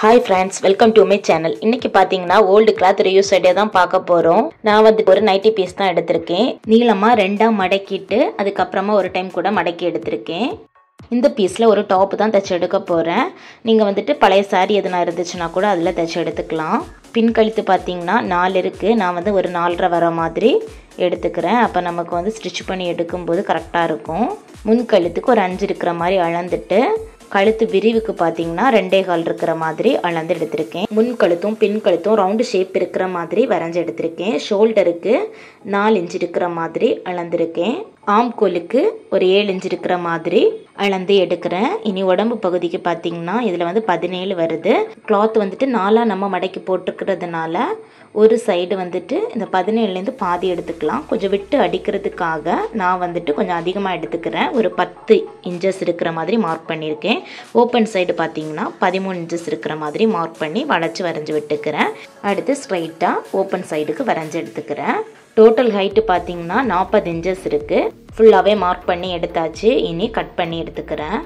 Hi friends, welcome to my channel. இன்னைக்கு பாத்தீங்கன்னா old cloth reuse idea தான் பார்க்க போறோம். நான் வந்து ஒரு நைட்டி பீஸ் தான் எடுத்திருக்கேன். நீளமா ரெண்டா மடக்கிட்டு அதுக்கு அப்புறமா ஒரு டைம் கூட மடக்கி எடுத்திருக்கேன். இந்த பீஸ்ல ஒரு டாப் தான் தச்சு எடுக்க போறேன். நீங்க வந்துட்டு பழைய saree எதுனா இருந்துச்சுனா கூட அதுல தச்சு எடுத்துக்கலாம். பின் கழுத்து பாத்தீங்கன்னா 4 இருக்கு. நான் வந்து ஒரு 4.5 வர மாதிரி எடுத்துக்கிறேன். அப்ப நமக்கு வந்து ஸ்டிட்ச் பண்ணி எடுக்கும்போது கரெக்ட்டா இருக்கும். முன் கழுத்துக்கு ஒரு 5 இருக்கிற மாதிரி அளந்துட்டு கழுத்து விரிவுக்கு பாத்தீங்கன்னா 2.5 இருக்கிற மாதிரி அளந்து எடுத்திருக்கேன். முன் கழுத்தும் பின் கழுத்தும் ரவுண்ட் ஷேப் இருக்கிற மாதிரி வரைஞ்சு எடுத்திருக்கேன். ஷோல்டருக்கு 4 இன்ச் இருக்கிற மாதிரி அளந்திருக்கேன். ஆம் கோலுக்கு ஒரு 7 இன்ச் இருக்கிற மாதிரி அளந்து எடுக்கிறேன். இனி உடம்பு பகுதிக்கு பாத்தீங்கன்னா இதுல வந்து 17 வருது. கிளாத் வந்துட்டு 4ஆ நம்ம மடக்கி போட்டுக்கிறதுனால ஒரு சைடு வந்துட்டு இந்த 17ல இருந்து பாதி எடுத்துக்கலாம். கொஞ்சம் விட்டு அடிக்கிறதுக்காக நான் வந்துட்டு கொஞ்சம் அதிகமா எடுத்துக்கிறேன். ஒரு 10 இன்ச்சஸ் இருக்கிற மாதிரி மார்க் பண்ணியிருக்கேன். ஓப்பன் சைடு பாத்தீங்கன்னா 13 இன்ச்சஸ் இருக்கிற மாதிரி மார்க் பண்ணி வளைச்சு வரைஞ்சு விட்டுக்கிறேன். அடுத்து ஸ்ட்ரைட்டா ஓப்பன் சைடுக்கு வரைஞ்சு எடுத்துக்கிறேன். டோட்டல் ஹைட் பாத்தீங்கன்னா 40 இன்ச்சஸ் இருக்கு. ஃபுல்லாவே மார்க் பண்ணி எடுத்தாச்சு. இனி கட் பண்ணி எடுத்துக்கிறேன்.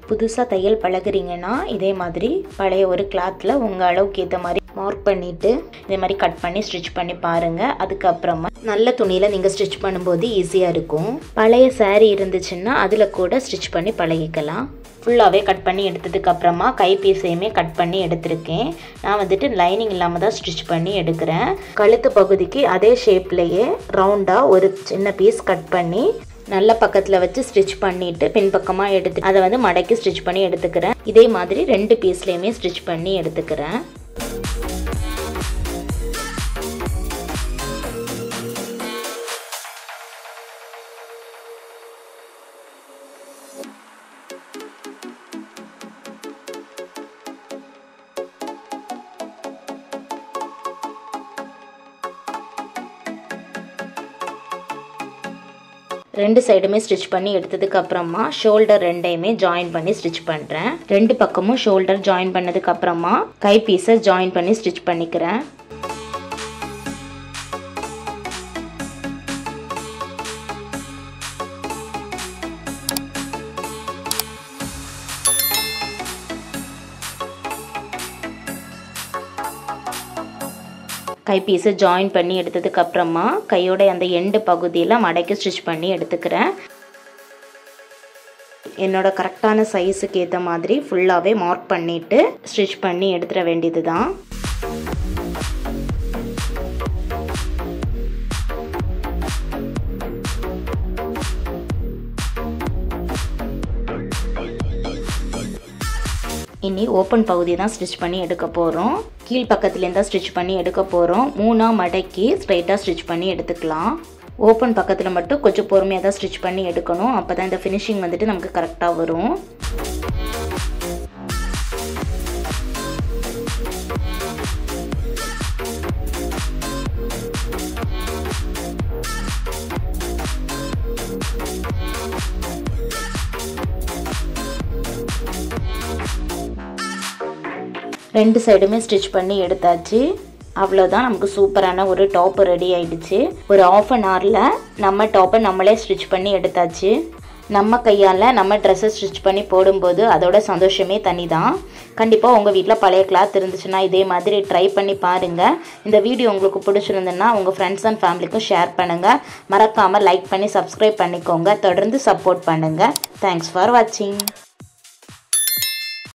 புதுசா தையல் பழகுறீங்கன்னா இதே மாதிரி பழைய ஒரு கிளாத்ல உங்க அளவுக்கு ஏத்த மாதிரி மார்க் பண்ணிட்டு இதே மாதிரி கட் பண்ணி ஸ்டிட்ச் பண்ணி பாருங்க. அதுக்கு அப்புறமா நல்ல துணியில நீங்க ஸ்டிட்ச் பண்ணும்போது ஈஸியா இருக்கும். பழைய saree இருந்துச்சுன்னா அதுல கூட ஸ்டிட்ச் பண்ணி பழகிக்கலாம். ஃபுல்லாவே கட் பண்ணி எடுத்ததுக்கு அப்புறமா கை பீஸையுமே கட் பண்ணி எடுத்திருக்கேன். நான் வந்துட்டு லைனிங் இல்லாம தான் ஸ்டிட்ச் பண்ணி எடுக்கிறேன். கழுத்து பகுதிக்கு அதே ஷேப்லயே ரவுண்டா ஒரு சின்ன பீஸ் கட் பண்ணி நல்ல பக்கத்துல வச்சு ஸ்டிட்ச் பண்ணிட்டு பின்பக்கமா எடுத்து அதை வந்து மடக்கி ஸ்டிட்ச் பண்ணி எடுத்துக்கிறேன். இதே மாதிரி 2 பீஸ்லயுமே ஸ்டிட்ச் பண்ணி எடுத்துக்கிறேன். ரெண்டு சைடுமே ஸ்டிட்ச் பண்ணி எடுத்ததுக்கு அப்புறமா ஷோல்டர் ரெண்டையுமே ஜாயின் பண்ணி ஸ்டிட்ச் பண்றேன். ரெண்டு பக்கமும் ஷோல்டர் ஜாயின் பண்ணதுக்கு அப்புறமா கை பீஸை ஜாயின் பண்ணி ஸ்டிட்ச் பண்ணிக்கிறேன். கை பீஸை ஜாயின் பண்ணி எடுத்ததுக்கு அப்புறமா கையோட அந்த எண்டு பகுதியில மடக்கி ஸ்டிட்ச் பண்ணி எடுத்துக்கிறேன். என்னோட கரெக்டான சைஸுக்கு ஏற்ற மாதிரி ஃபுல்லாவே மார்க் பண்ணிட்டு ஸ்டிட்ச் பண்ணி எடுத்துட வேண்டியதுதான். இனி ஓப்பன் பகுதி தான் ஸ்டிட்ச் பண்ணி எடுக்க போறோம். கீழ் பக்கத்துல இருந்தா ஸ்டிட்ச் பண்ணி எடுக்க போறோம். 3ஆ மடக்கி ஸ்ட்ரைட்டா ஸ்டிட்ச் பண்ணி எடுத்துக்கலாம். ஓப்பன் பக்கத்துல மட்டும் கொஞ்சம் பொறுமையா தான் ஸ்டிட்ச் பண்ணி எடுக்கணும். அப்பதான் இந்த ஃபினிஷிங் வந்துட்டு நமக்கு கரெக்டா வரும். ரெண்டு சைடுமே ஸ்டிட்ச் பண்ணி எடுத்தாச்சு. அவ்வளோதான், நமக்கு சூப்பரான ஒரு டாப் ரெடி ஆயிடுச்சு. ஒரு ½ an hourல நம்ம டாப்பை நம்மளே ஸ்டிட்ச் பண்ணி எடுத்தாச்சு. நம்ம கையால் நம்ம ட்ரெஸ்ஸை ஸ்டிட்ச் பண்ணி போடும்போது அதோட சந்தோஷமே தனி தான். கண்டிப்பாக உங்கள் வீட்டில் பழைய கிளாத் இருந்துச்சுன்னா இதே மாதிரி ட்ரை பண்ணி பாருங்கள். இந்த வீடியோ உங்களுக்கு பிடிச்சிருந்துன்னா உங்கள் ஃப்ரெண்ட்ஸ் அண்ட் ஃபேமிலிக்கும் ஷேர் பண்ணுங்கள். மறக்காமல் லைக் பண்ணி சப்ஸ்கிரைப் பண்ணிக்கோங்க. தொடர்ந்து சப்போர்ட் பண்ணுங்கள். தேங்க்ஸ் ஃபார் வாட்சிங்.